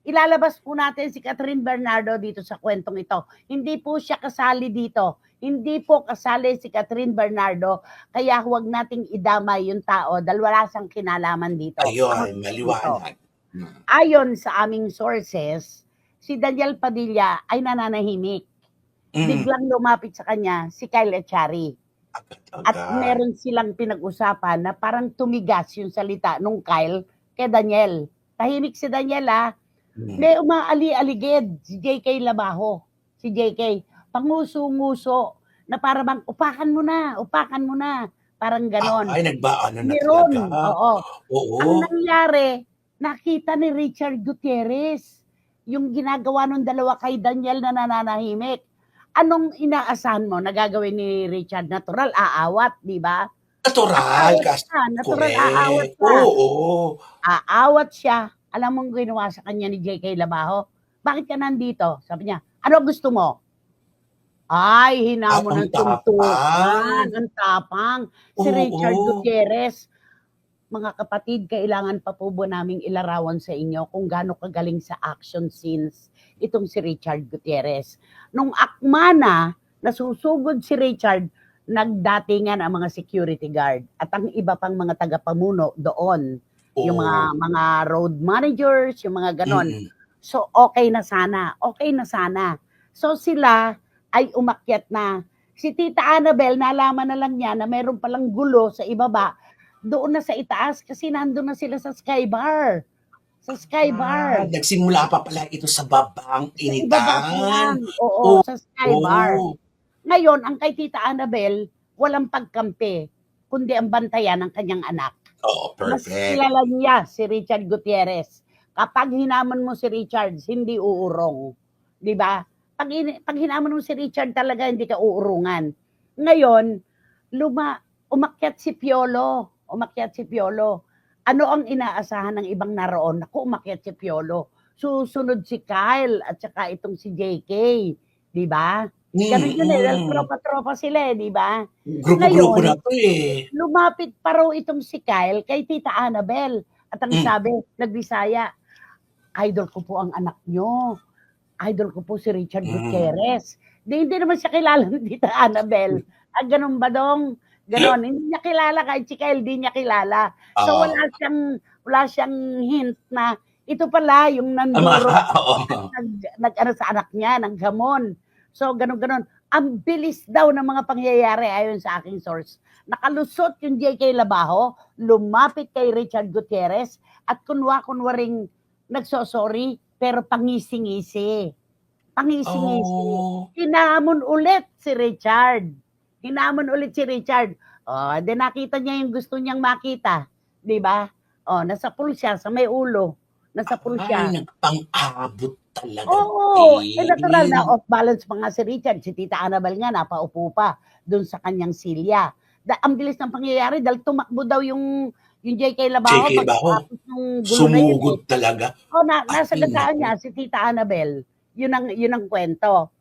ilalabas po natin si Catherine Bernardo dito sa kwentong ito. Hindi po siya kasali dito. Hindi po kasali si Catherine Bernardo, kaya huwag nating idamay yung tao dahil wala siyang kinalaman dito. Ayun, maliwanag. Ayon sa aming sources, si Daniel Padilla ay nananahimik. Biglang lumapit sa kanya si Kyle Echari. At meron silang pinag-usapan na parang tumigas yung salita nung Kyle kay Daniel. Tahimik si Daniel May umaali-aligid si JK Labajo. Si JK, panguso-nguso na para bang upakan mo na. Parang ganon. Ay, nagbaano na Meron, talaga. oo. Ang nangyari, nakita ni Richard Gutierrez yung ginagawa ng dalawa kay Daniel na nananahimik. Anong inaasahan mo na gagawin ni Richard? Natural, aawat, di ba? Natural, aawat siya. Oo. Aawat siya. Alam mong ginawa sa kanya ni JK Labajo? Bakit ka nandito? Sabi niya, ano gusto mo? Ay, hinamon ng tuntukan. Ang tapang. Si Richard Gutierrez. Mga kapatid, kailangan pa po ba naming ilarawan sa inyo kung gaano kagaling sa action scenes itong si Richard Gutierrez. Nung akma na nasusugod si Richard, nagdatingan ang mga security guard at ang iba pang mga tagapamuno doon. Yung mga road managers, yung mga ganon. So, okay na sana. So, sila ay umakyat na. Si Tita Annabel, nalaman na lang niya na mayroon palang gulo sa ibaba. Doon na sa itaas kasi nandun na sila sa Skybar. Nagsimula pa pala ito sa babang initan. Oo, sa Skybar. Ngayon, ang kay Tita Annabel, walang pagkampi, kundi ang bantayan ng kanyang anak. Perfect. Mas kilala niya si Richard Gutierrez. Kapag hinamon mo si Richard, hindi uurong. Di ba? Pag hinamon mo si Richard talaga, hindi ka uurungan. Ngayon, umakyat si Piolo. Ano ang inaasahan ng ibang naroon? Naku, umakyat si Piolo. Susunod si Kyle at saka itong si JK. Di ba? Ganun yun tropa-tropa sila di ba? Grupo-grupo na to lumapit pa raw itong si Kyle kay Tita Annabel. At ang sabi, nagbisaya, idol ko po ang anak nyo. Idol ko po si Richard Gutierrez. Hindi naman siya kilala ni Tita Annabel. Ganun ba dong? Ganon. Hindi niya kilala kahit si Kyle, hindi niya kilala. So wala siyang hint na ito pala yung nanduro. Nag-ano sa anak niya, ng gamon. So ganon. Ang bilis daw ng mga pangyayari ayon sa aking source. Nakalusot yung JK Labajo, lumapit kay Richard Gutierrez at kunwaring nagsosorry pero pangisi-ngisi. Hinamon ulit si Richard. Then nakita niya yung gusto niyang makita. Di ba? Nasa pool siya, sa may ulo. Ay, nagpang-abot talaga. Natural na off-balance pa nga si Richard. Si Tita Annabel nga, napaupo pa doon sa kanyang silya. Ang bilis ng pangyayari dahil tumakbo daw yung JK Labajo. Sumugod talaga. Nasa gasaan niya si Tita Annabel. Yun ang kwento.